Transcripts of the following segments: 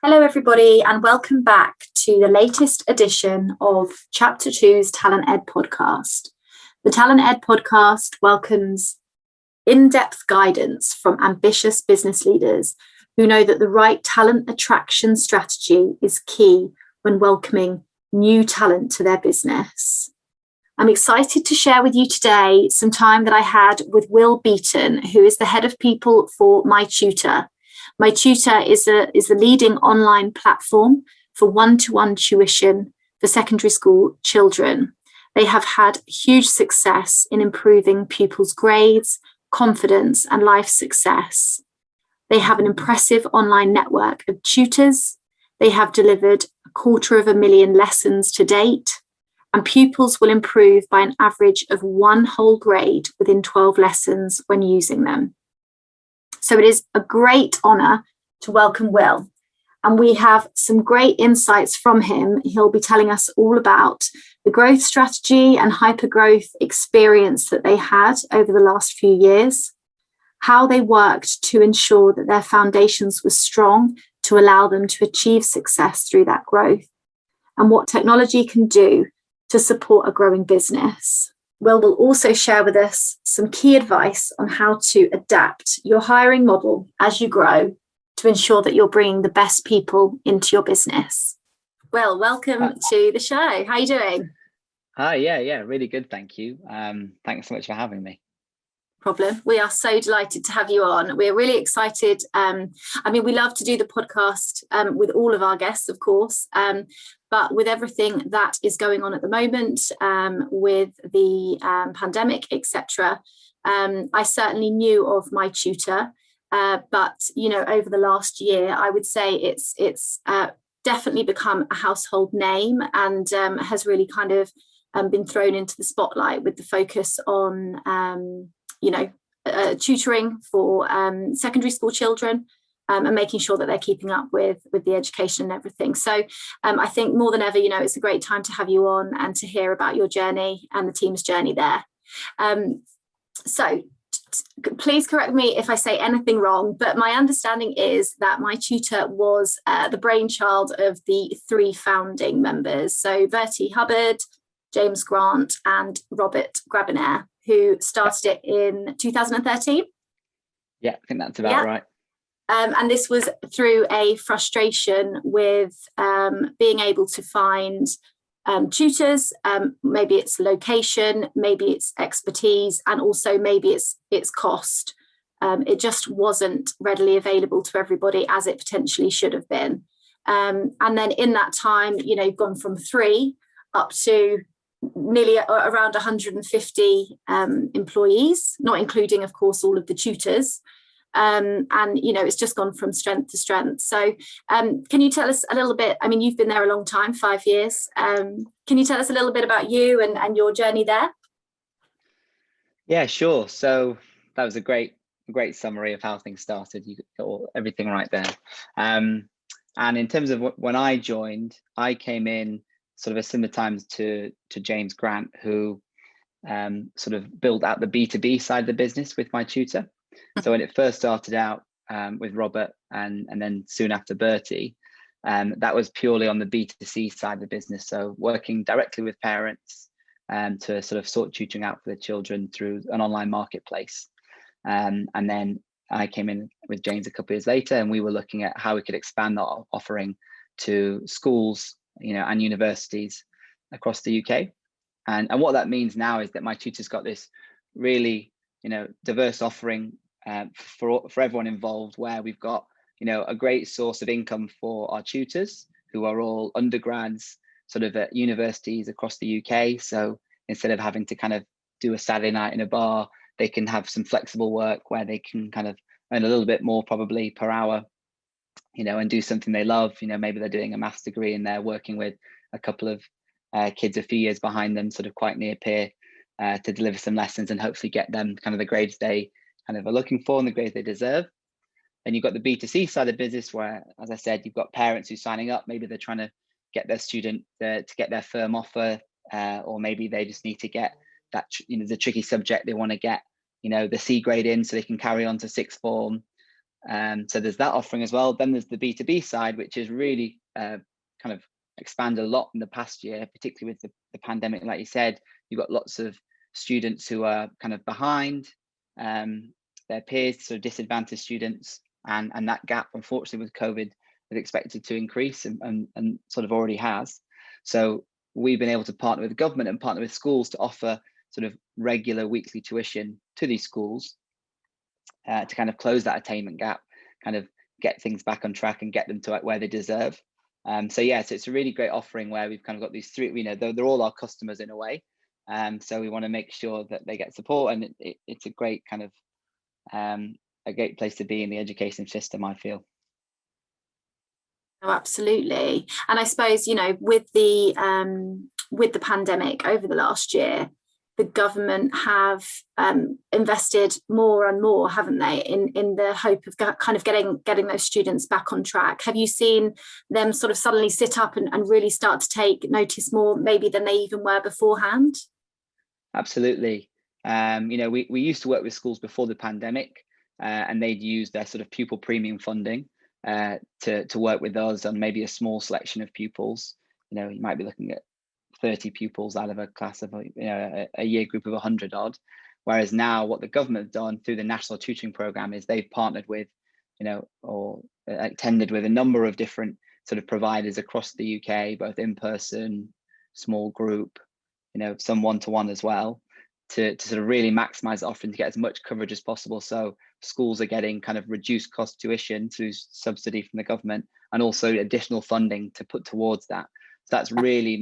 Hello everybody and welcome back to the latest edition of Chapter 2's Talent Ed podcast. The Talent Ed podcast welcomes in-depth guidance from ambitious business leaders who know that the right talent attraction strategy is key when welcoming new talent to their business. I'm excited to share with you today some time that I had with Will Beaton, who is the head of people for MyTutor. MyTutor is a leading online platform for one-to-one tuition for secondary school children. They have had huge success in improving pupils' grades, confidence, and life success. They have an impressive online network of tutors. They have delivered 250,000 lessons to date, and pupils will improve by an average of one whole grade within 12 lessons when using them. So it is a great honour to welcome Will, and we have some great insights from him. He'll be telling us all about the growth strategy and hypergrowth experience that they had over the last few years, how they worked to ensure that their foundations were strong to allow them to achieve success through that growth, and what technology can do to support a growing business. Will also share with us some key advice on how to adapt your hiring model as you grow to ensure that you're bringing the best people into your business. Will, welcome to the show. How are you doing? Hi, yeah, really good, thank you. Thanks so much for having me. Problem. We are so delighted to have you on. We're really excited. We love to do the podcast with all of our guests, of course, but with everything that is going on at the moment, with the pandemic, etc., I certainly knew of MyTutor, but over the last year, I would say it's definitely become a household name and has really kind of been thrown into the spotlight with the focus on tutoring for secondary school children, and making sure that they're keeping up with the education and everything. So I think more than ever, it's a great time to have you on and to hear about your journey and the team's journey there. So please correct me if I say anything wrong, but my understanding is that MyTutor was the brainchild of the three founding members. So Bertie Hubbard, James Grant and Robert Grabinaire, who started it in 2013. Yeah, I think that's about right. And this was through a frustration with being able to find tutors. Maybe it's location, maybe it's expertise, and also maybe it's cost. It just wasn't readily available to everybody as it potentially should have been. And then in that time, you've gone from 3 up to nearly around 150 employees, not including, of course, all of the tutors. And it's just gone from strength to strength. So can you tell us a little bit? I mean, you've been there a long time, 5 years. Can you tell us a little bit about you and your journey there? Yeah, sure. So that was a great summary of how things started. You got everything right there. And in terms of when I joined, I came in sort of a similar times to James Grant, who sort of built out the B2B side of the business with MyTutor. So when it first started out with Robert and then soon after Bertie, that was purely on the B2C side of the business. So working directly with parents to sort of sort tutoring out for the children through an online marketplace. And then I came in with James a couple of years later, and we were looking at how we could expand our offering to schools, and universities across the UK. And what that means now is that MyTutor's got this really, diverse offering for everyone involved, where we've got, a great source of income for our tutors, who are all undergrads, sort of at universities across the UK. So instead of having to kind of do a Saturday night in a bar, they can have some flexible work where they can kind of earn a little bit more probably per hour, and do something they love. Maybe they're doing a maths degree and they're working with a couple of kids a few years behind them, sort of quite near peer, to deliver some lessons and hopefully get them kind of the grades they kind of are looking for and the grades they deserve. Then you've got the B2C side of business, where, as I said, you've got parents who are signing up. Maybe they're trying to get their student to get their firm offer, or maybe they just need to get that, the tricky subject they want to get, the C grade in so they can carry on to sixth form. So there's that offering as well. Then there's the B2B side, which is really kind of expanded a lot in the past year, particularly with the pandemic. Like you said, you've got lots of students who are kind of behind their peers, so disadvantaged students, and that gap, unfortunately, with COVID is expected to increase and sort of already has. So we've been able to partner with the government and partner with schools to offer sort of regular weekly tuition to these schools to kind of close that attainment gap, kind of get things back on track and get them to where they deserve. So yeah, so it's a really great offering where we've kind of got these three, you know, they're all our customers in a way. So we want to make sure that they get support, and it's a great kind of a great place to be in the education system, I feel. Oh, absolutely. And I suppose, you know, with the pandemic over the last year, the government have invested more and more, haven't they, in the hope of kind of getting those students back on track. Have you seen them sort of suddenly sit up and really start to take notice more maybe than they even were beforehand? Absolutely. You know, we used to work with schools before the pandemic, and they'd use their sort of pupil premium funding to work with us on maybe a small selection of pupils. You know, you might be looking at 30 pupils out of a class of a year group of 100 odd. Whereas now what the government have done through the national tutoring program is they've partnered with, you know, or tendered with a number of different sort of providers across the UK, both in person, small group, you know, some one-to-one as well, to sort of really maximize the offering to get as much coverage as possible. So schools are getting kind of reduced cost tuition through subsidy from the government, and also additional funding to put towards that. So that's really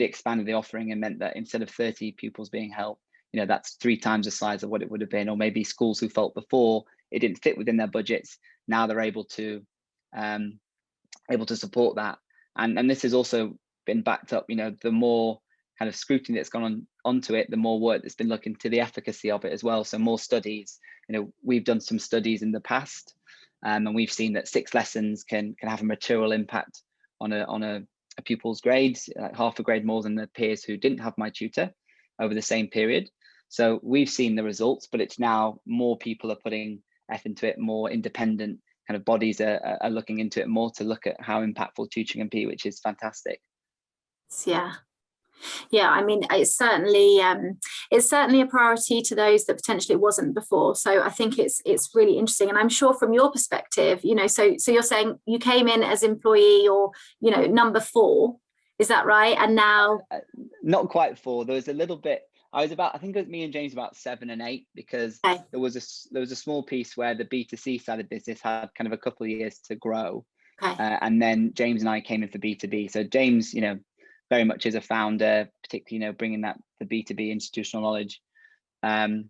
expanded the offering and meant that instead of 30 pupils being helped, you know, that's 3 times the size of what it would have been. Or maybe schools who felt before it didn't fit within their budgets, now they're able to support that. And this has also been backed up, you know, the more kind of scrutiny that's gone onto it, the more work that's been looking to the efficacy of it as well. So more studies, you know, we've done some studies in the past, and we've seen that 6 lessons can have a material impact on a pupil's grades, like half a grade more than the peers who didn't have MyTutor over the same period. So we've seen the results, but it's now more people are putting effort into it, more independent kind of bodies are looking into it more to look at how impactful tutoring can be, which is fantastic. Yeah, I mean, it's certainly a priority to those that potentially it wasn't before. So I think it's really interesting. And I'm sure from your perspective, you know, so you're saying you came in as employee, or, you know, number 4, is that right? And now not quite 4. There was a little bit. I think it was me and James about 7 and 8, because okay. there was a small piece where the B2C side of business had kind of a couple of years to grow. Okay. And then James and I came in for B2B. So James, you know, very much as a founder, particularly, you know, bringing the B2B institutional knowledge, and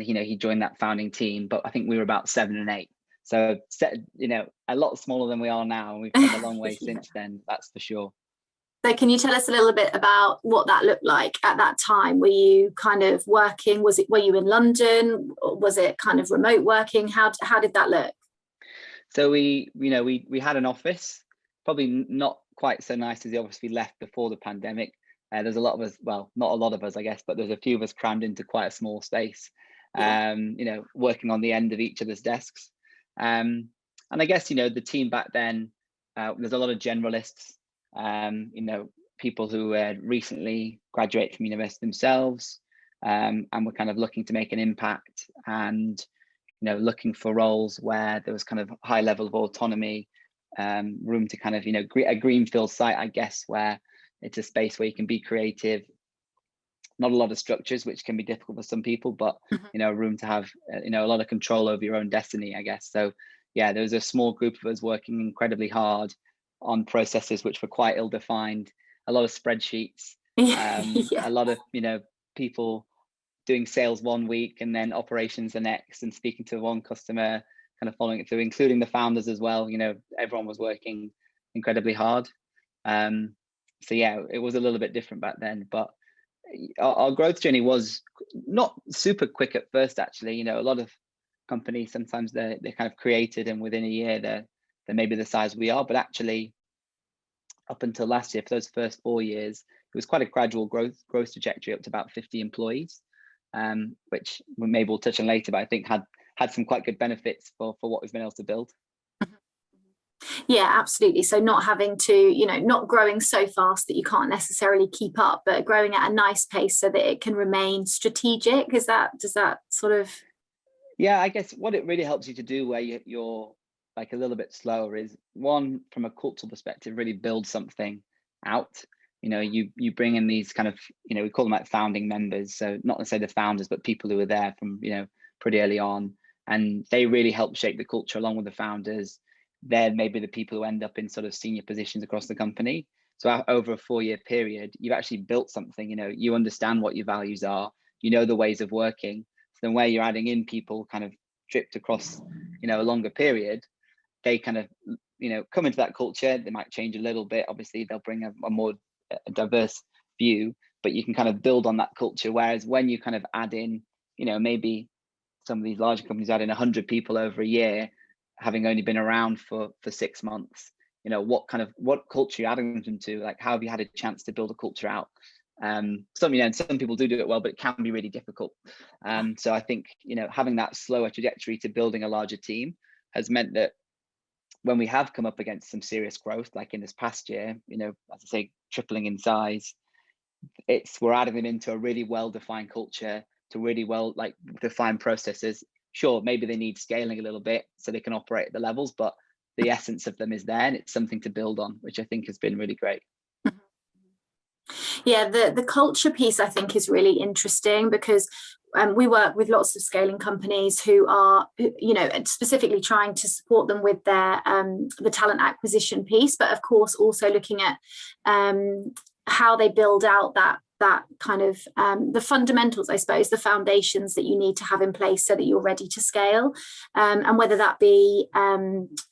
you know, he joined that founding team. But I think we were about 7 and 8, so you know, a lot smaller than we are now, and we've come a long way Yeah. since then, that's for sure. So can you tell us a little bit about what that looked like at that time? Were you kind of working? Were you in London? Or was it kind of remote working? How did that look? So we had an office, probably not quite so nice as the office we left before the pandemic. There's a lot of us, well, not a lot of us, I guess, but there's a few of us crammed into quite a small space, you know, working on the end of each other's desks. And I guess, you know, the team back then, there's a lot of generalists, you know, people who had recently graduated from university themselves, and were kind of looking to make an impact, and, you know, looking for roles where there was kind of high level of autonomy, room to kind of, you know, a greenfield site, I guess, where it's a space where you can be creative, not a lot of structures, which can be difficult for some people, but, you know, room to have, you know, a lot of control over your own destiny, I guess. So yeah, there was a small group of us working incredibly hard on processes which were quite ill-defined, a lot of spreadsheets, a lot of, you know, people doing sales one week and then operations the next, and speaking to one customer, kind of following it through, including the founders as well. You know, everyone was working incredibly hard. So yeah, it was a little bit different back then, but our growth journey was not super quick at first, actually. You know, a lot of companies, sometimes they're kind of created, and within a year they're maybe the size we are, but actually up until last year, for those first 4 years, it was quite a gradual growth trajectory up to about 50 employees, which maybe we'll touch on later, but I think had had some quite good benefits for what we've been able to build. Yeah, absolutely. So not having to, not growing so fast that you can't necessarily keep up, but growing at a nice pace so that it can remain strategic. Does that sort of? Yeah, I guess what it really helps you to do where you're like a little bit slower is, one, from a cultural perspective, really build something out. You bring in these kind of, we call them like founding members. So not necessarily the founders, but people who were there from, pretty early on. And they really help shape the culture along with the founders. They're maybe the people who end up in sort of senior positions across the company. So over a 4-year period, you've actually built something. You understand what your values are, the ways of working. So then where you're adding in people kind of dripped across, a longer period, they kind of, come into that culture. They might change a little bit. Obviously, they'll bring a more diverse view, but you can kind of build on that culture. Whereas when you kind of add in, maybe some of these larger companies add in 100 people over a year, having only been around for 6 months, what culture you're adding them to, like how have you had a chance to build a culture out? Some people do it well, but it can be really difficult. So I think, having that slower trajectory to building a larger team has meant that when we have come up against some serious growth, like in this past year, as I say, tripling in size, we're adding them into a really well-defined culture, to really defined processes. Sure, maybe they need scaling a little bit so they can operate at the levels, but the essence of them is there, and it's something to build on, which I think has been really great. Yeah, the culture piece I think is really interesting, because we work with lots of scaling companies who are, specifically trying to support them with their the talent acquisition piece, but of course also looking at how they build out that kind of the fundamentals, I suppose, the foundations that you need to have in place so that you're ready to scale, and whether that be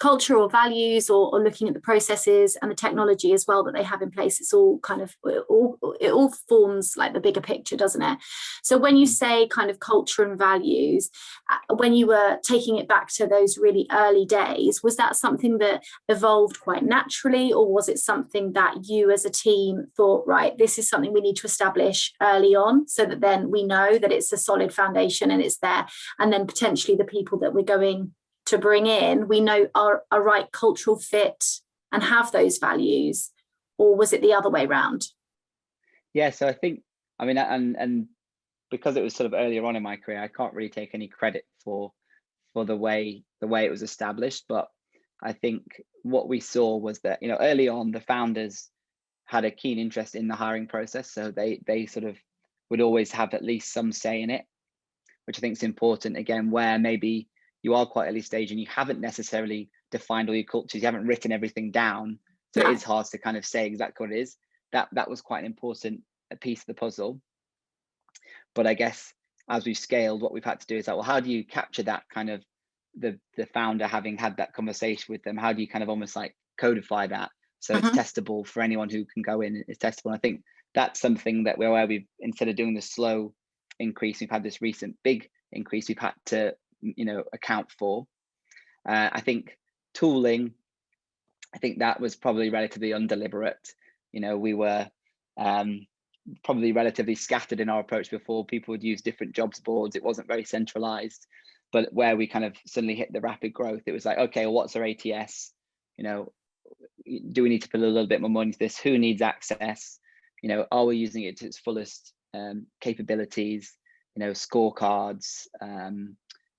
culture or values, or looking at the processes and the technology as well that they have in place. It's all kind of, it all forms like the bigger picture, doesn't it? So when you say kind of culture and values, when you were taking it back to those really early days, was that something that evolved quite naturally, or was it something that you as a team thought, right, this is something we need to establish early on so that then we know that it's a solid foundation and it's there, and then potentially the people that we're going to bring in, we know are a right cultural fit and have those values? Or was it the other way around? Yeah, so I think, and because it was sort of earlier on in my career, I can't really take any credit for the way it was established. But I think what we saw was that, early on, the founders had a keen interest in the hiring process. So they sort of would always have at least some say in it, which I think is important. Again, where maybe you are quite early stage and you haven't necessarily defined all your cultures, you haven't written everything down. So it is hard to kind of say exactly what it is. That was quite an important piece of the puzzle. But I guess as we've scaled, what we've had to do is like, well, how do you capture that kind of the founder having had that conversation with them? How do you kind of almost like codify that so it's testable for anyone who can go in? It's testable. And I think that's something that where we've, instead of doing the slow increase, we've had this recent big increase we've had to account for. I think tooling, I think that was probably relatively undeliberate. We were probably relatively scattered in our approach before. People would use different jobs boards. It wasn't very centralized. But where we kind of suddenly hit the rapid growth, it was like, okay, well, what's our ATS? Do we need to put a little bit more money into this? Who needs access? Are we using it to its fullest capabilities? Scorecards.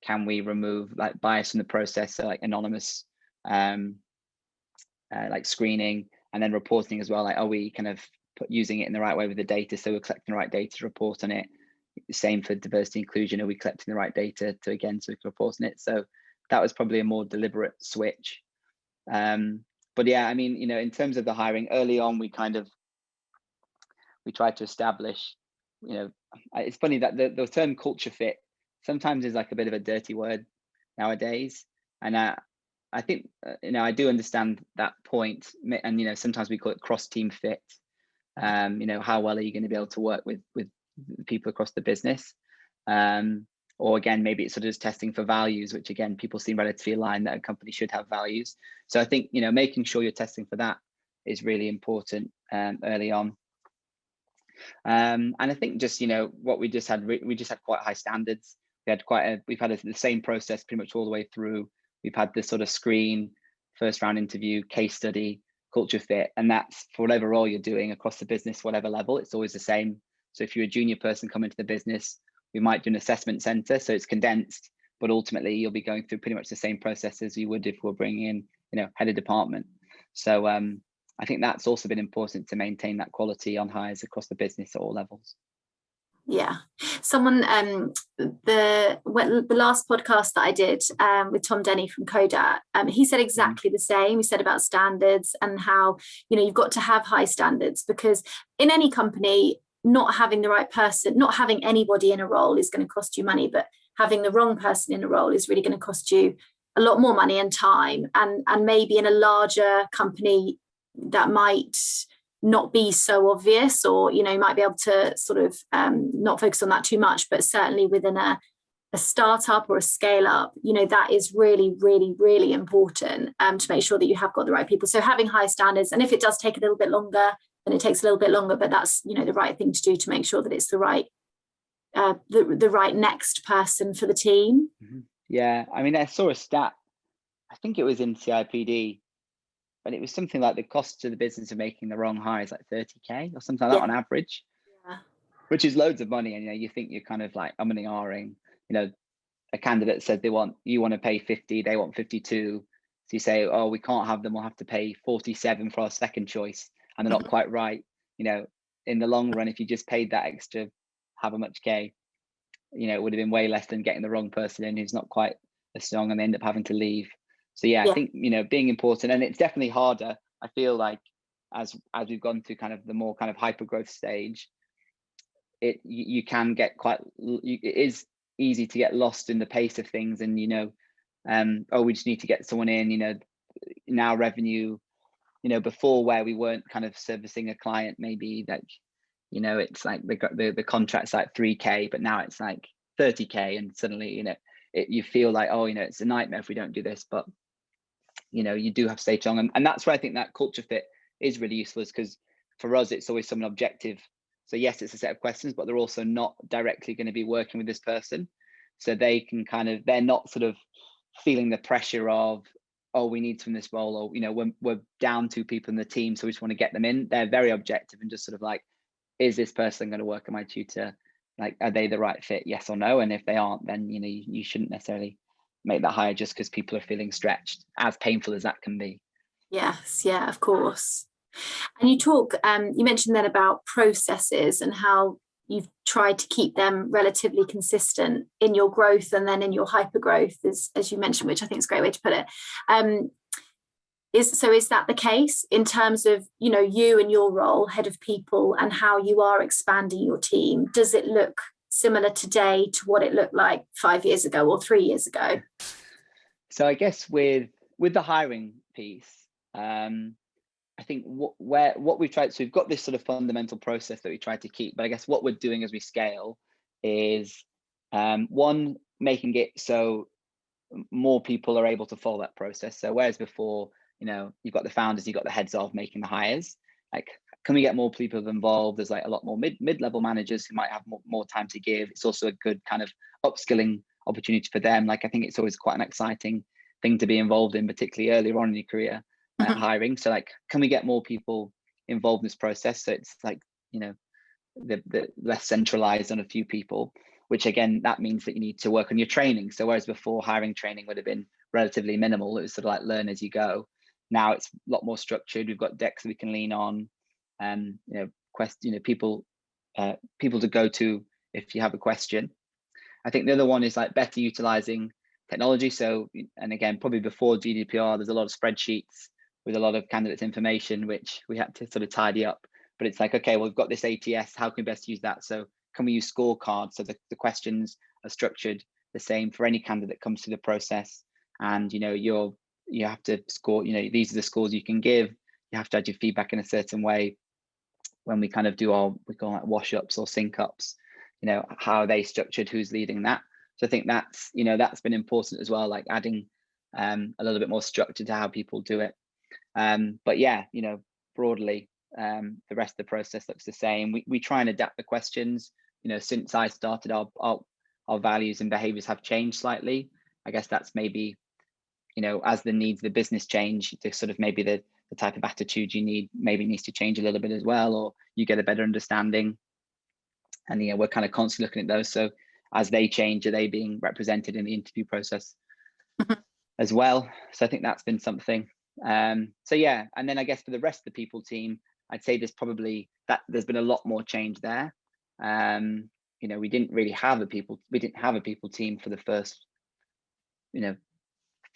Can we remove like bias from the process, so like anonymous like screening, and then reporting as well? Like, are we kind of using it in the right way with the data, so we're collecting the right data to report on it? Same for diversity inclusion. Are we collecting the right data so we can report on it? So that was probably a more deliberate switch. But yeah, in terms of the hiring early on, we tried to establish, it's funny that the term culture fit sometimes is like a bit of a dirty word nowadays. And I think, I do understand that point. And, sometimes we call it cross team fit. How well are you going to be able to work with people across the business? Or again, maybe it's sort of just testing for values, which again, people seem relatively aligned that a company should have values. So I think, making sure you're testing for that is really important early on. And I think just, what we just had quite high standards. we've had the same process pretty much all the way through. We've had this sort of screen, first round interview, case study, culture fit, and that's for whatever role you're doing across the business, whatever level, it's always the same. So if you're a junior person coming to the business, we might do an assessment center, so it's condensed, but ultimately you'll be going through pretty much the same process as you would if we're bringing in, head of department. So I think that's also been important to maintain that quality on hires across the business at all levels. Yeah, someone the last podcast that I did with Tom Denny from Kodak, he said exactly the same. He said about standards and how you've got to have high standards, because in any company, not having the right person, not having anybody in a role is going to cost you money, but having the wrong person in a role is really going to cost you a lot more money and time. And maybe in a larger company that might not be so obvious, or might be able to sort of not focus on that too much, but certainly within a startup or a scale up, that is really, really, really important to make sure that you have got the right people. So having high standards, and if it does take a little bit longer, then it takes a little bit longer, but that's the right thing to do to make sure that it's the right the right next person for the team. Yeah, I mean, I saw a stat, I think it was in CIPD, but it was something like the cost to the business of making the wrong hire is like 30k or something like that on average, which is loads of money. And you think you're kind of like umming and ahhing. A candidate said you want to pay 50, they want 52. So you say, oh, we can't have them, we'll have to pay 47 for our second choice, and they're not quite right. In the long run, if you just paid that extra however much K, it would have been way less than getting the wrong person in who's not quite as strong and they end up having to leave. So yeah, I think being important, and it's definitely harder. I feel like as we've gone through kind of the more kind of hyper growth stage, you can get it is easy to get lost in the pace of things, and we just need to get someone in. Now revenue, before, where we weren't kind of servicing a client, maybe like it's like the contract's like 3k, but now it's like 30k, and suddenly you feel like, oh, it's a nightmare if we don't do this. But you do have to stay strong, and that's where I think that culture fit is really useful, is because for us it's always some objective. So yes, it's a set of questions, but they're also not directly going to be working with this person, so they can they're not sort of feeling the pressure of, oh, we need from this role, or we're down 2 people in the team, so we just want to get them in. They're very objective and just sort of like, is this person going to work at MyTutor? Like, are they the right fit, yes or no? And if they aren't, then you shouldn't necessarily make that hire just because people are feeling stretched, as painful as that can be. Yes, yeah, of course. And you mentioned then about processes and how you've tried to keep them relatively consistent in your growth and then in your hyper growth, as you mentioned, which I think is a great way to put it. Is that the case in terms of you and your role, head of people, and how you are expanding your team? Does it look similar today to what it looked like 5 years ago or 3 years ago? So I guess with the hiring piece, I think what we've tried, so we've got this sort of fundamental process that we try to keep, but I guess what we're doing as we scale is one, making it so more people are able to follow that process. So whereas before, you've got the founders, you've got the heads of making the hires, like, can we get more people involved? There's like a lot more mid-level managers who might have more time to give. It's also a good kind of upskilling opportunity for them. Like, I think it's always quite an exciting thing to be involved in, particularly earlier on in your career, hiring. So like, can we get more people involved in this process? So it's like, the less centralized on a few people, which again, that means that you need to work on your training. So whereas before, hiring training would have been relatively minimal, it was sort of like learn as you go. Now it's a lot more structured. We've got decks that we can lean on, and people to go to if you have a question. I think the other one is like better utilizing technology. So, and again, probably before GDPR, there's a lot of spreadsheets with a lot of candidates' information, which we had to sort of tidy up. But it's like, okay, well, we've got this ATS, how can we best use that? So can we use scorecards? So the questions are structured the same for any candidate that comes through the process. And, you have to score, these are the scores you can give. You have to add your feedback in a certain way. When we kind of do we call it wash ups or sync ups, how are they structured, who's leading that? So I think that's been important as well, like adding a little bit more structure to how people do it. But yeah, broadly, the rest of the process looks the same. We try and adapt the questions. Since I started, our our values and behaviors have changed slightly. I guess that's maybe, as the needs of the business change, the sort of maybe the type of attitude you need maybe needs to change a little bit as well, or you get a better understanding. And we're kind of constantly looking at those. So as they change, are they being represented in the interview process as well? So I think that's been something. So yeah, and then I guess for the rest of the people team, I'd say there's been a lot more change there. We didn't really have a people team for the first,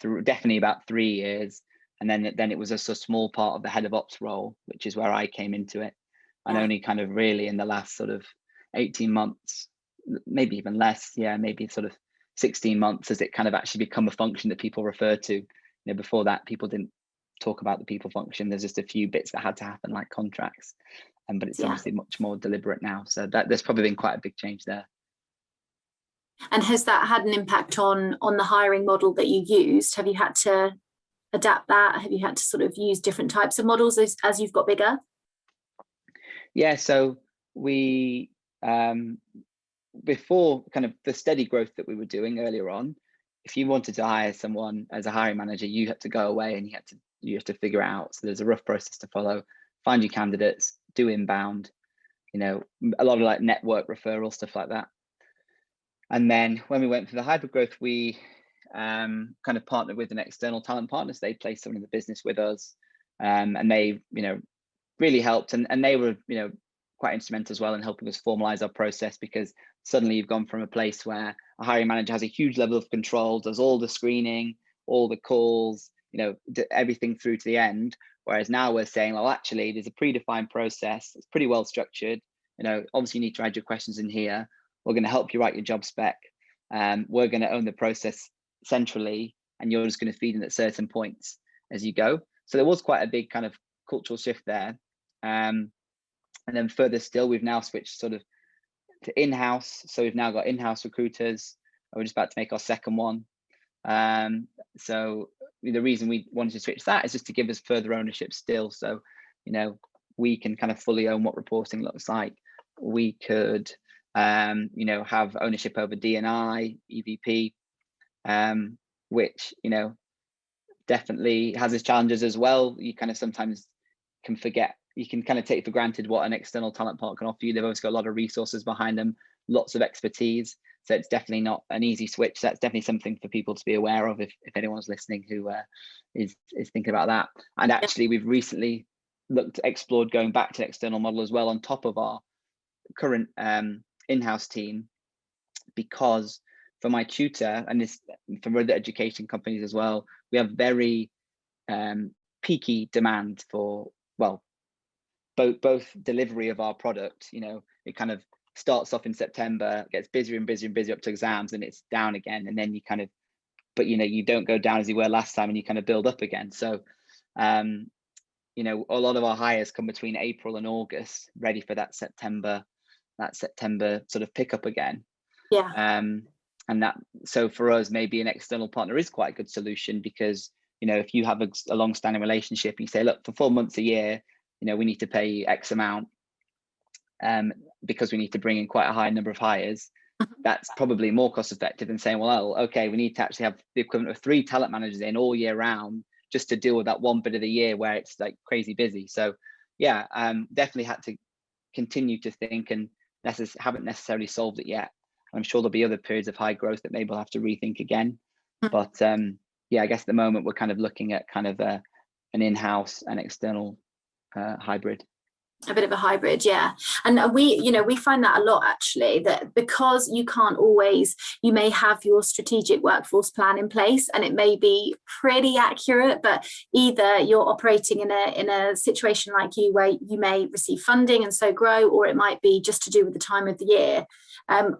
definitely about 3 years. And then it was a small part of the head of ops role, which is where I came into it. And only kind of really in the last sort of 18 months, maybe even less, maybe sort of 16 months, has it kind of actually become a function that people refer to. Before that, people didn't talk about the people function. There's just a few bits that had to happen, like contracts, but it's obviously much more deliberate now. So there's probably been quite a big change there. And has that had an impact on the hiring model that you used? Have you had to adapt that? Have you had to sort of use different types of models as you've got bigger? Yeah, so we, before kind of the steady growth that we were doing earlier on, if you wanted to hire someone as a hiring manager, you had to go away and you have to figure it out. So there's a rough process to follow, find your candidates, do inbound, a lot of like network referral, stuff like that. And then when we went for the hybrid growth, we kind of partnered with an external talent partner. So they placed someone in the business with us, and they, really helped. And they were, quite instrumental as well in helping us formalize our process, because suddenly you've gone from a place where a hiring manager has a huge level of control, does all the screening, all the calls, everything through to the end. Whereas now we're saying, well, actually, there's a predefined process. It's pretty well structured. Obviously you need to add your questions in here. We're going to help you write your job spec. We're going to own the process centrally, and you're just going to feed in at certain points as you go. So there was quite a big kind of cultural shift there. And then further still, we've now switched sort of to in-house. So we've now got in-house recruiters. We're just about to make our second one. So the reason we wanted to switch that is just to give us further ownership still. So, we can kind of fully own what reporting looks like. We could, have ownership over D&I, EVP, which, definitely has its challenges as well. You kind of sometimes can forget, you can kind of take for granted what an external talent partner can offer you. They've always got a lot of resources behind them, lots of expertise. So it's definitely not an easy switch. That's definitely something for people to be aware of if anyone's listening who is thinking about that. And actually, we've recently explored going back to an external model as well on top of our current in-house team, because for MyTutor, and this from other education companies as well, we have very peaky demand for, well, both delivery of our product. It kind of starts off in September, gets busier and busier and busier up to exams, and it's down again. And then you kind of, but you don't go down as you were last time, and you kind of build up again. So a lot of our hires come between April and August, ready for that September sort of pickup again. And that, so for us, maybe an external partner is quite a good solution, because if you have a long-standing relationship, you say, look, for 4 months a year, we need to pay X amount, because we need to bring in quite a high number of hires. That's probably more cost effective than saying, well, okay, we need to actually have the equivalent of 3 talent managers in all year round just to deal with that one bit of the year where it's like crazy busy. So yeah, definitely had to continue to think, and haven't necessarily solved it yet. I'm sure there'll be other periods of high growth that maybe we'll have to rethink again. But yeah, I guess at the moment we're kind of looking at kind of an in-house and external hybrid. A bit of a hybrid, yeah. And we find that a lot, actually, that because you can't always, you may have your strategic workforce plan in place and it may be pretty accurate, but either you're operating in a situation like you, where you may receive funding and so grow, or it might be just to do with the time of the year.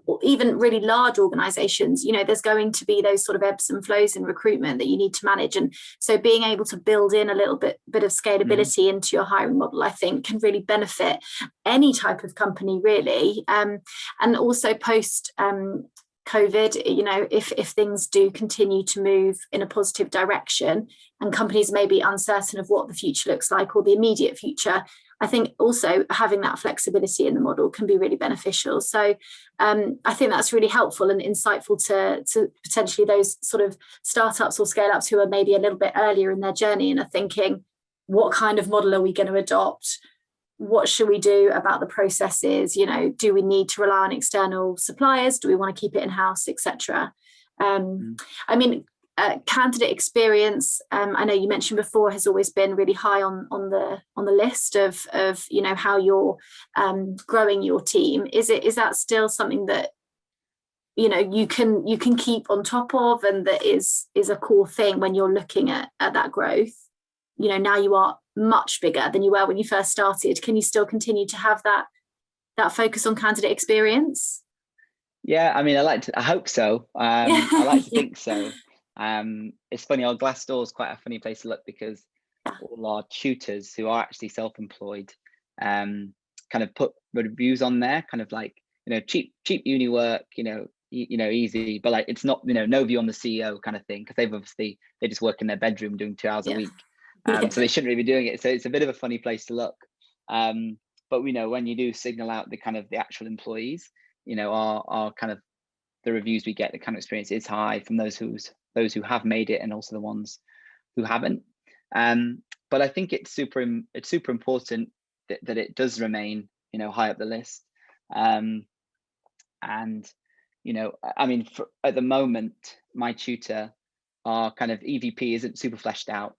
Or even really large organizations, there's going to be those sort of ebbs and flows in recruitment that you need to manage. And so being able to build in a little bit of scalability into your hiring model, I think, can really benefit any type of company, really. And also post COVID, if things do continue to move in a positive direction and companies may be uncertain of what the future looks like, or the immediate future, I think also having that flexibility in the model can be really beneficial. So I think that's really helpful and insightful to potentially those sort of startups or scale ups who are maybe a little bit earlier in their journey and are thinking, what kind of model are we going to adopt? What should we do about the processes? Do we need to rely on external suppliers? Do we want to keep it in-house, etc.? I mean, candidate experience, I know you mentioned before, has always been really high on the list of how you're growing your team. Is that still something that you can keep on top of, and that is a core thing when you're looking at that growth? Now you are much bigger than you were when you first started. Can you still continue to have that focus on candidate experience? Yeah, I mean, I hope so. I like to think so. It's funny, our Glassdoor is quite a funny place to look, because all our tutors who are actually self-employed kind of put reviews on there, kind of like, cheap uni work, easy, but like, it's not, no view on the CEO kind of thing, because they just work in their bedroom doing 2 hours a week. So they shouldn't really be doing it. So it's a bit of a funny place to look. But when you do signal out the actual employees, our kind of the reviews we get, the kind of experience is high from those who have made it, and also the ones who haven't. But I think it's super important that it does remain, high up the list. And I mean, at the moment, MyTutor, our kind of EVP isn't super fleshed out.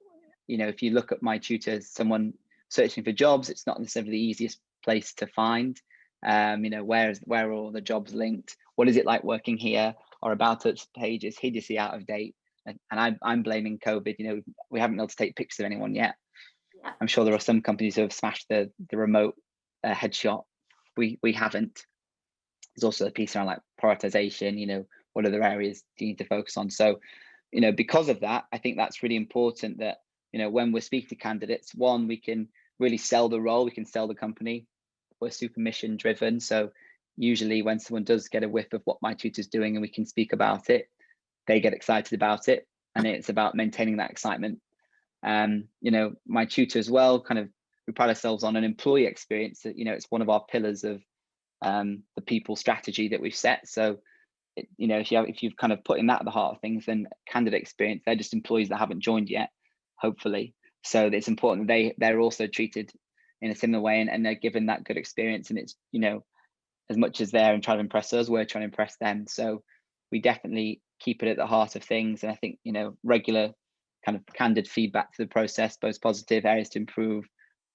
If you look at MyTutor as someone searching for jobs, it's not necessarily the easiest place to find. Where are all the jobs linked? What is it like working here? Our about us page is hideously out of date, and I'm blaming COVID. We haven't been able to take pictures of anyone yet. Yeah. I'm sure there are some companies who have smashed the remote headshot. We haven't. There's also a piece around like prioritization. What other areas do you need to focus on? So, because of that, I think that's really important that when we're speaking to candidates, one, we can really sell the role, we can sell the company. We're super mission driven. So usually when someone does get a whiff of what MyTutor is doing and we can speak about it, they get excited about it. And it's about maintaining that excitement. MyTutor as well, kind of, we pride ourselves on an employee experience. That it's one of our pillars of the people strategy that we've set. So if you've kind of put in that at the heart of things, then candidate experience, they're just employees that haven't joined yet, hopefully. So it's important that they're also treated in a similar way, and they're given that good experience. And it's, as much as they're trying to impress us, we're trying to impress them. So we definitely keep it at the heart of things. And I think, regular kind of candid feedback to the process, both positive areas to improve,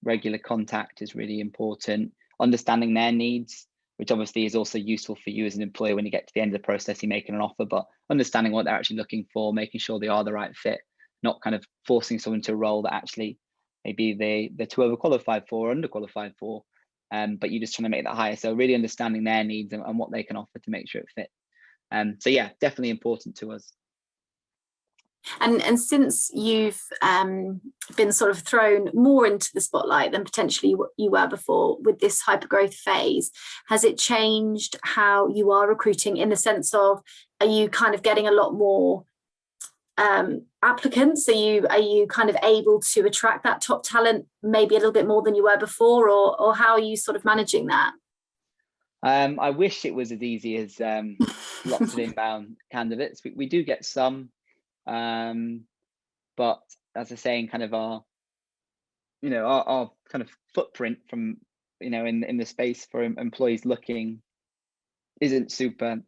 regular contact is really important. Understanding their needs, which obviously is also useful for you as an employer when you get to the end of the process, you're making an offer, but understanding what they're actually looking for, making sure they are the right fit, not kind of forcing someone to a role that actually maybe they're too overqualified for or underqualified for, but you're just trying to make that higher. So really understanding their needs and what they can offer to make sure it fits. So yeah, definitely important to us. And since you've been sort of thrown more into the spotlight than potentially you were before with this hypergrowth phase, has it changed how you are recruiting, in the sense of, are you kind of getting a lot more applicants? Are you kind of able to attract that top talent maybe a little bit more than you were before, or how are you sort of managing that? I wish it was as easy as lots of inbound candidates. We do get some, but as I say, in kind of our kind of footprint from in the space for employees looking isn't super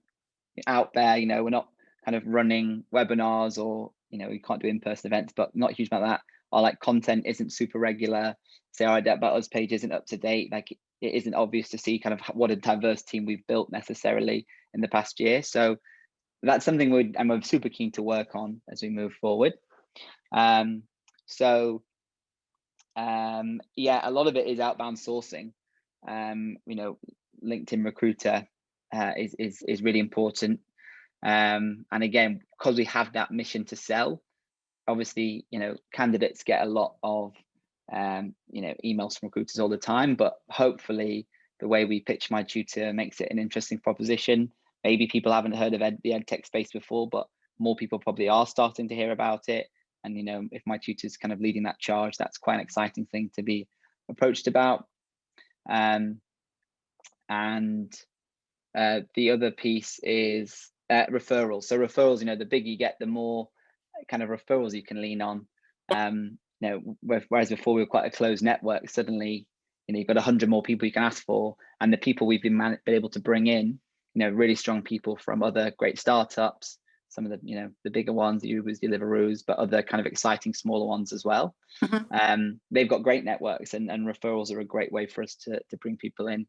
out there. We're not kind of running webinars, or we can't do in-person events, but not a huge amount of that. Our like content isn't super regular. Say our About Us page isn't up to date. Like it isn't obvious to see kind of what a diverse team we've built necessarily in the past year. So that's something I'm super keen to work on as we move forward. Yeah, a lot of it is outbound sourcing. LinkedIn Recruiter is really important. And again, because we have that mission to sell, obviously, candidates get a lot of, emails from recruiters all the time, but hopefully the way we pitch MyTutor makes it an interesting proposition. Maybe people haven't heard of the edtech space before, but more people probably are starting to hear about it. And, if MyTutor is kind of leading that charge, that's quite an exciting thing to be approached about. And the other piece is referrals. So referrals, the bigger you get, the more kind of referrals you can lean on. Whereas before we were quite a closed network, suddenly you've got 100 more people you can ask for, and the people we've been able to bring in, really strong people from other great startups, some of the the bigger ones, the Ubers, Deliveroos, but other kind of exciting smaller ones as well. Mm-hmm. They've got great networks, and referrals are a great way for us to bring people in,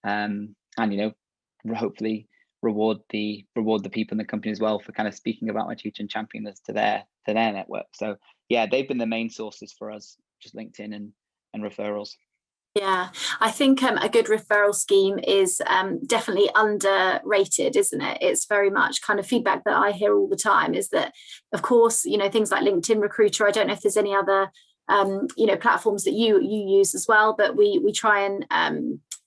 and hopefully reward the people in the company as well for kind of speaking about MyTutor and championing us to their network. So yeah, they've been the main sources for us, just LinkedIn and referrals. Yeah, I think a good referral scheme is definitely underrated, isn't it? It's very much kind of feedback that I hear all the time is that, of course, things like LinkedIn Recruiter, I don't know if there's any other, platforms that you use as well, but we try and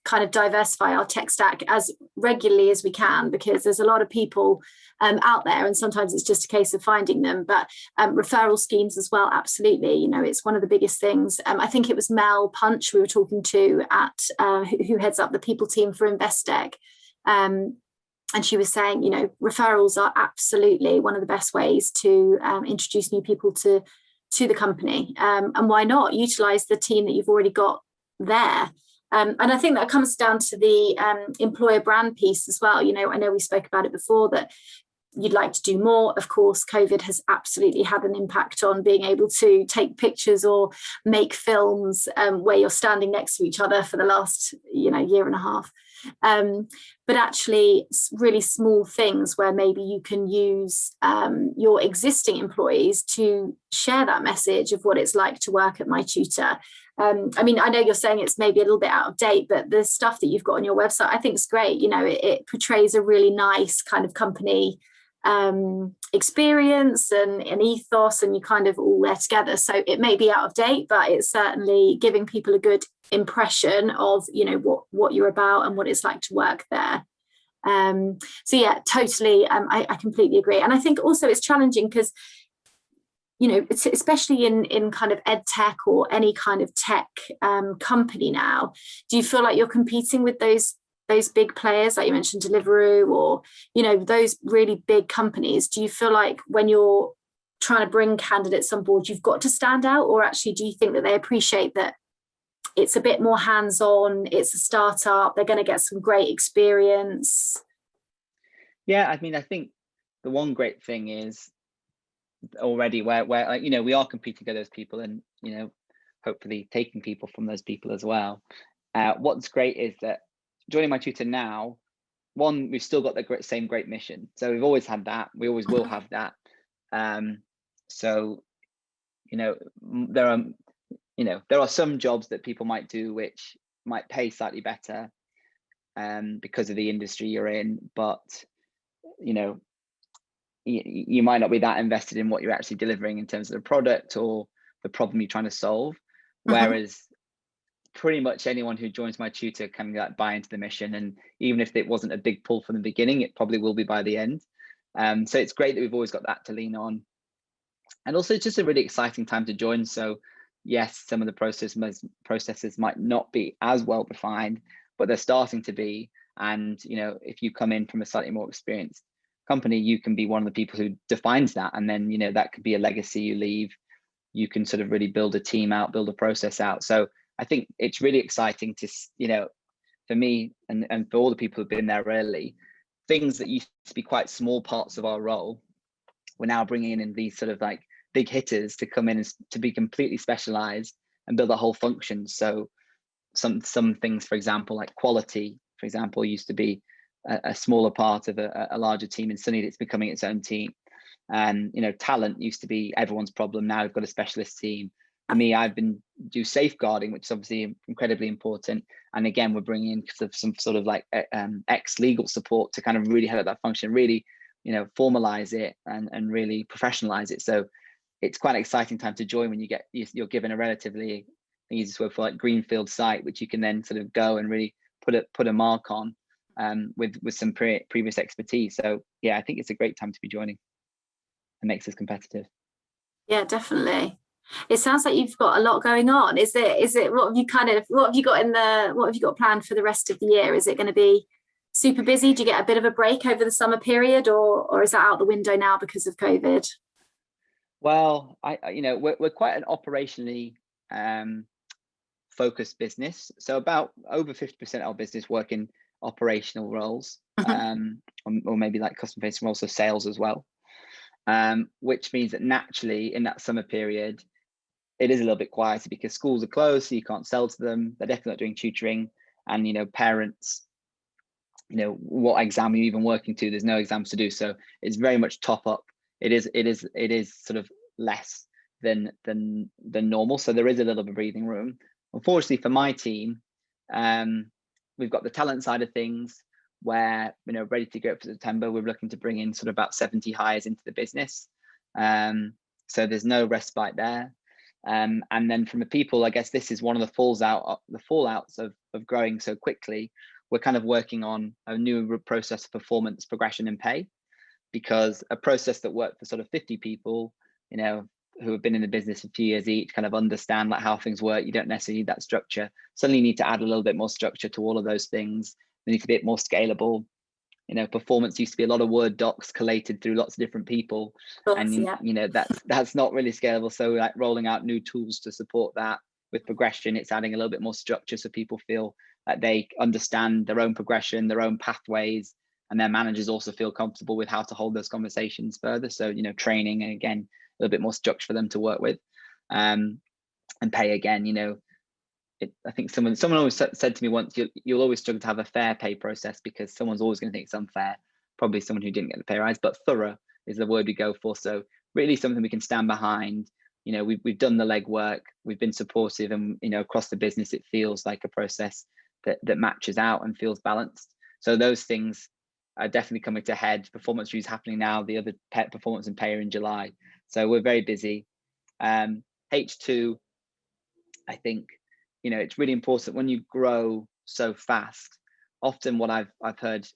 kind of diversify our tech stack as regularly as we can, because there's a lot of people out there, and sometimes it's just a case of finding them. But referral schemes as well, absolutely. It's one of the biggest things. I think it was Mel Punch we were talking to at who heads up the people team for Investec. And she was saying, referrals are absolutely one of the best ways to introduce new people to the company. And why not utilize the team that you've already got there? And I think that comes down to the employer brand piece as well. I know we spoke about it before, that you'd like to do more. Of course, COVID has absolutely had an impact on being able to take pictures or make films where you're standing next to each other for the last, year and a half. But actually, really small things where maybe you can use your existing employees to share that message of what it's like to work at MyTutor. I know you're saying it's maybe a little bit out of date, but the stuff that you've got on your website, I think is great. It portrays a really nice kind of company experience and an ethos, and you kind of all there together. So it may be out of date, but it's certainly giving people a good impression of what you're about and what it's like to work there. So yeah, totally. I completely agree. And I think also it's challenging because it's especially in kind of ed tech or any kind of tech company now. Do you feel like you're competing with those big players, like you mentioned, Deliveroo, or those really big companies? Do you feel like when you're trying to bring candidates on board, you've got to stand out, or actually do you think that they appreciate that it's a bit more hands-on, it's a startup, they're going to get some great experience? Yeah, I think the one great thing is already where we are competing with those people, and hopefully taking people from those people as well. What's great is that joining MyTutor now, one, we've still got the same great mission. So we've always had that. We always will have that. So there are some jobs that people might do which might pay slightly better because of the industry you're in, but you might not be that invested in what you're actually delivering in terms of the product or the problem you're trying to solve. Whereas pretty much anyone who joins MyTutor can buy into the mission, and even if it wasn't a big pull from the beginning, it probably will be by the end. So it's great that we've always got that to lean on. And also it's just a really exciting time to join. So yes, some of the processes might not be as well defined, but they're starting to be. And if you come in from a slightly more experienced company, you can be one of the people who defines that, and then that could be a legacy you leave. You can sort of really build a team out, build a process out. So I think it's really exciting to for me and for all the people who've been there early, things that used to be quite small parts of our role, we're now bringing in these sort of like big hitters to come in and to be completely specialized and build a whole function. So some things, for example, like quality, for example, used to be a smaller part of a larger team, and suddenly it's becoming its own team. And talent used to be everyone's problem. Now we've got a specialist team. For me, I've been do safeguarding, which is obviously incredibly important. And again, we're bringing in some sort of like ex-legal support to kind of really help that function, really formalize it and really professionalize it. So it's quite an exciting time to join when you're given a relatively, the easiest word for like greenfield site, which you can then sort of go and really put a mark on with some previous expertise. So yeah, I think it's a great time to be joining. It makes us competitive. Yeah, definitely. It sounds like you've got a lot going on. Is it what have you got planned for the rest of the year? Is it going to be super busy? Do you get a bit of a break over the summer period, or is that out the window now because of COVID? Well, we're quite an operationally focused business. So about over 50% of our business work in operational roles, or maybe like customer facing roles, so sales as well. Which means that naturally in that summer period, it is a little bit quieter because schools are closed, so you can't sell to them. They're definitely not doing tutoring, and parents, what exam are you even working to? There's no exams to do, so it's very much top up. It is sort of less than normal, so there is a little bit of breathing room. Unfortunately for my team, we've got the talent side of things where ready to go for September. We're looking to bring in sort of about 70 hires into the business, so there's no respite there. And then from the people, I guess this is one of the fallouts of growing so quickly. We're kind of working on a new process of performance, progression, and pay, because a process that worked for sort of 50 people, who have been in the business a few years each, kind of understand like how things work. You don't necessarily need that structure. Suddenly you need to add a little bit more structure to all of those things. They need to be a bit more scalable. Performance used to be a lot of Word docs collated through lots of different people, and that's not really scalable. So like rolling out new tools to support that. With progression, it's adding a little bit more structure so people feel that they understand their own progression, their own pathways, and their managers also feel comfortable with how to hold those conversations further. So training, and again, a little bit more structure for them to work with, and pay again. I think someone always said to me once, you'll always struggle to have a fair pay process because someone's always going to think it's unfair, probably someone who didn't get the pay rise. But thorough is the word we go for. So really something we can stand behind. We've done the legwork, we've been supportive, and across the business it feels like a process that matches out and feels balanced. So those things are definitely coming to head. Performance reviews happening now, the other pet performance and pay are in July, so we're very busy. H2, I think it's really important when you grow so fast. Often what I've heard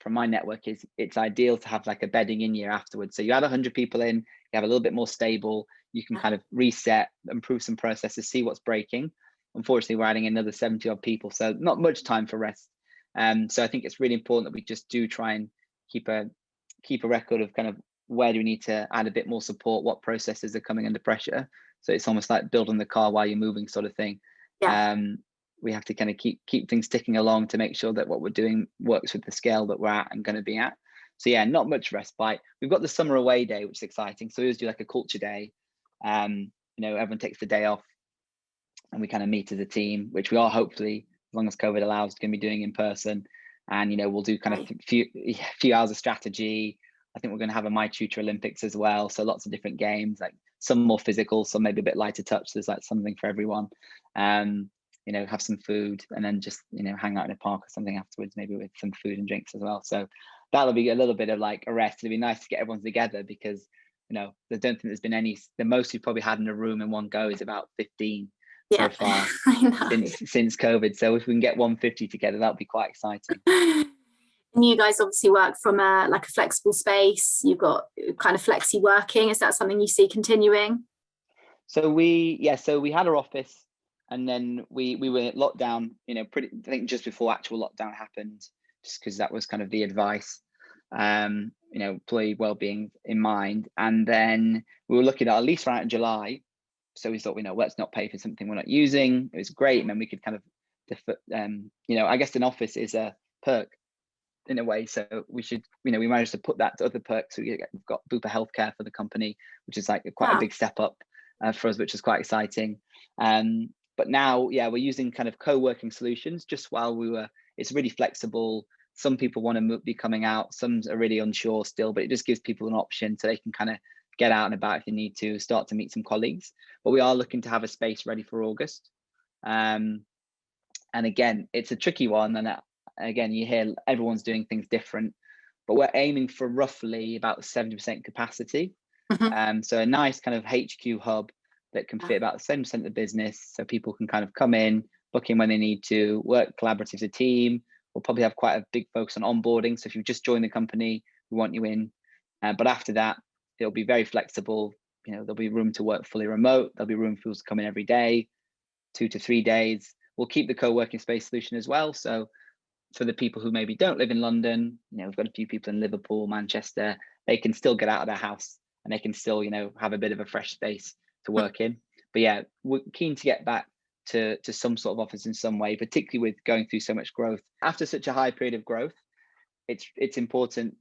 from my network is it's ideal to have like a bedding in year afterwards. So you add 100 people in, you have a little bit more stable, you can kind of reset, improve some processes, see what's breaking. Unfortunately, we're adding another 70 odd people, so not much time for rest. So I think it's really important that we just do try and keep a record of kind of where do we need to add a bit more support, what processes are coming under pressure. So it's almost like building the car while you're moving sort of thing. We have to kind of keep things ticking along to make sure that what we're doing works with the scale that we're at and going to be at. So yeah, not much respite. We've got the summer away day, which is exciting. So we always do like a culture day. Everyone takes the day off and we kind of meet as a team, which we are hopefully, as long as COVID allows, going to be doing in person. And we'll do kind of few hours of strategy. I think we're going to have a MyTutor Olympics as well. So lots of different games, like some more physical, some maybe a bit lighter touch. There's like something for everyone. Have some food and then just hang out in a park or something afterwards, maybe with some food and drinks as well. So that'll be a little bit of like a rest. It'll be nice to get everyone together because I don't think there's been any. The most we've probably had in a room in one go is about 15 so far since COVID. So if we can get 150 together, that'll be quite exciting. And you guys obviously work from a flexible space. You've got kind of flexi working. Is that something you see continuing? So we had our office, and then we were in lockdown. I think just before actual lockdown happened, just because that was kind of the advice. Employee well-being in mind, and then we were looking at least around July. So we thought, let's not pay for something we're not using. It was great, and then we could kind of, I guess an office is a perk in a way. So we should, we managed to put that to other perks. So we've got Bupa Healthcare for the company, which is like quite a big step up for us, which is quite exciting. But now, we're using kind of co-working solutions just while it's really flexible. Some people want to be coming out, some are really unsure still, but it just gives people an option so they can kind of get out and about if they need to, start to meet some colleagues. But we are looking to have a space ready for August. And again, it's a tricky one. And again, you hear everyone's doing things different, but we're aiming for roughly about 70% capacity. So a nice kind of HQ hub that can fit about 7% of the business, so people can kind of come in, book in when they need to, work collaboratively as a team. We'll probably have quite a big focus on onboarding. So if you've just joined the company, we want you in. But after that, it'll be very flexible. there'll be room to work fully remote. There'll be room for people to come in every day, 2 to 3 days. We'll keep the co-working space solution as well. So for the people who maybe don't live in London, we've got a few people in Liverpool, Manchester, they can still get out of their house and they can still, have a bit of a fresh space to work in. But yeah, we're keen to get back to some sort of office in some way, particularly with going through so much growth. After such a high period of growth, it's important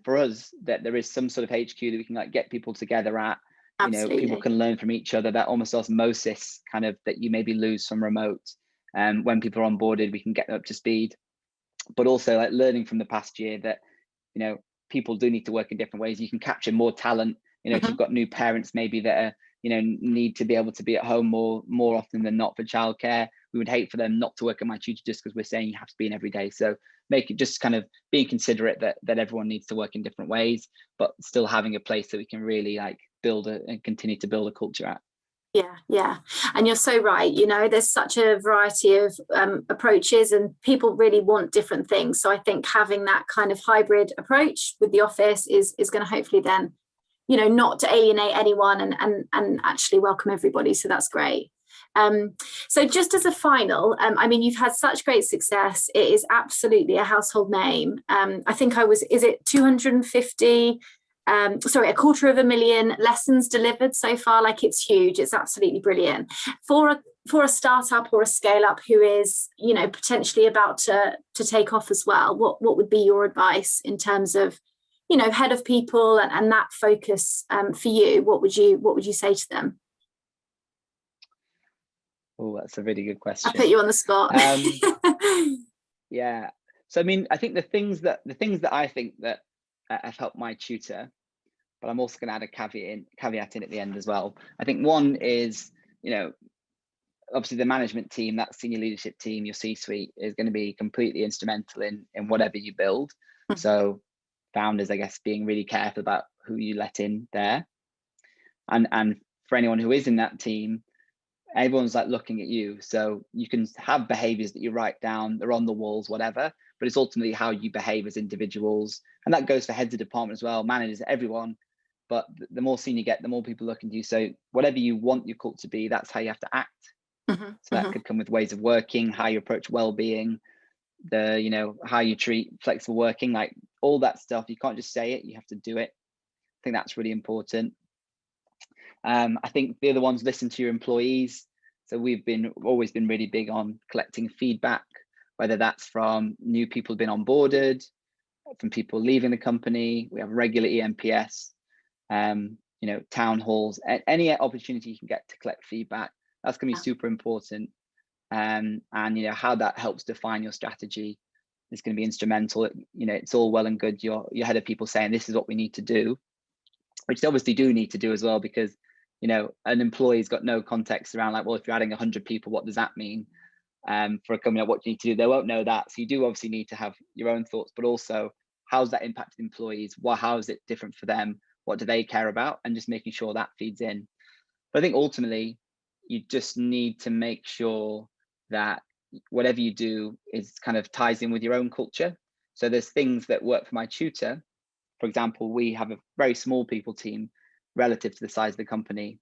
for us that there is some sort of HQ that we can get people together at. Absolutely. People can learn from each other, that almost osmosis kind of that you maybe lose from remote. When people are onboarded, we can get them up to speed, but also learning from the past year that, people do need to work in different ways. You can capture more talent, if you've got new parents, maybe that are, need to be able to be at home more often than not for childcare. We would hate for them not to work at MyTutor just because we're saying you have to be in every day. So make it just kind of being considerate that everyone needs to work in different ways, but still having a place that we can really build and continue to build a culture at. Yeah. And you're so right. There's such a variety of approaches and people really want different things. So I think having that kind of hybrid approach with the office is going to hopefully then, not to alienate anyone and actually welcome everybody. So that's great. So just as a final, you've had such great success. It is absolutely a household name. I think is it 250? 250,000 lessons delivered so far. It's huge. It's absolutely brilliant for a startup or a scale up who is, potentially about to take off as well. What would be your advice in terms of, head of people and that focus for you? What would you say to them? Oh, that's a really good question. I put you on the spot. Yeah. So I think the things that I think that have helped MyTutor, but I'm also going to add a caveat in at the end as well. I think one is, obviously the management team, that senior leadership team, your C-suite is going to be completely instrumental in whatever you build. So founders, I guess, being really careful about who you let in there. And for anyone who is in that team, everyone's looking at you. So you can have behaviors that you write down, they're on the walls, whatever, but it's ultimately how you behave as individuals. And that goes for heads of department as well, managers, everyone. But the more senior you get, the more people look into you. So whatever you want your culture to be, that's how you have to act. So that could come with ways of working, how you approach well-being, how you treat flexible working, all that stuff. You can't just say it, you have to do it. I think that's really important. I think the other one's listen to your employees. So we've always been really big on collecting feedback, whether that's from new people who've been onboarded, from people leaving the company. We have regular EMPS, town halls, any opportunity you can get to collect feedback. That's going to be super important. And how that helps define your strategy is going to be instrumental. It's all well and good your head of people saying this is what we need to do, which they obviously do need to do as well, because an employee's got no context around well, if you're adding 100 people, what does that mean for a company? What do you need to do? They won't know that. So you do obviously need to have your own thoughts, but also how's that impacted employees? How is it different for them? What do they care about? And just making sure that feeds in. But I think ultimately you just need to make sure that whatever you do is kind of ties in with your own culture. So there's things that work for MyTutor. For example, we have a very small people team relative to the size of the company.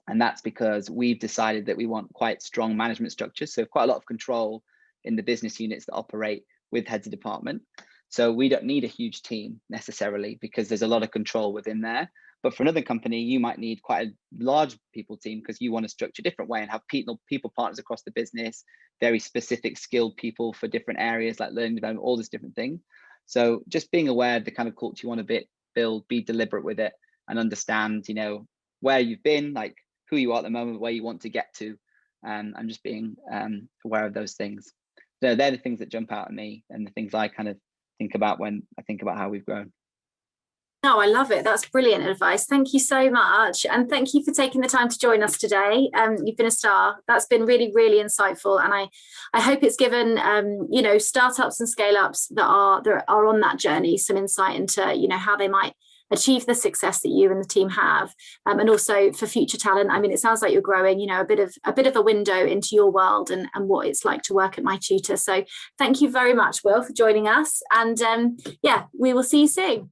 And that's because we've decided that we want quite strong management structures. So quite a lot of control in the business units that operate with heads of department. So we don't need a huge team necessarily because there's a lot of control within there. But for another company, you might need quite a large people team because you want to structure a different way and have people partners across the business, very specific skilled people for different areas like learning development, all these different things. So just being aware of the kind of culture you want to build, be deliberate with it and understand, where you've been, who you are at the moment, where you want to get to, and just being aware of those things. So they're the things that jump out at me and the things I kind of think about when I think about how we've grown. No, I love it. That's brilliant advice. Thank you so much. And thank you for taking the time to join us today. You've been a star. That's been really, really insightful. And I hope it's given, startups and scale ups that are on that journey, some insight into, how they might achieve the success that you and the team have. And also for future talent. It sounds like you're growing, a bit of a window into your world and what it's like to work at MyTutor. So thank you very much, Will, for joining us. And we will see you soon.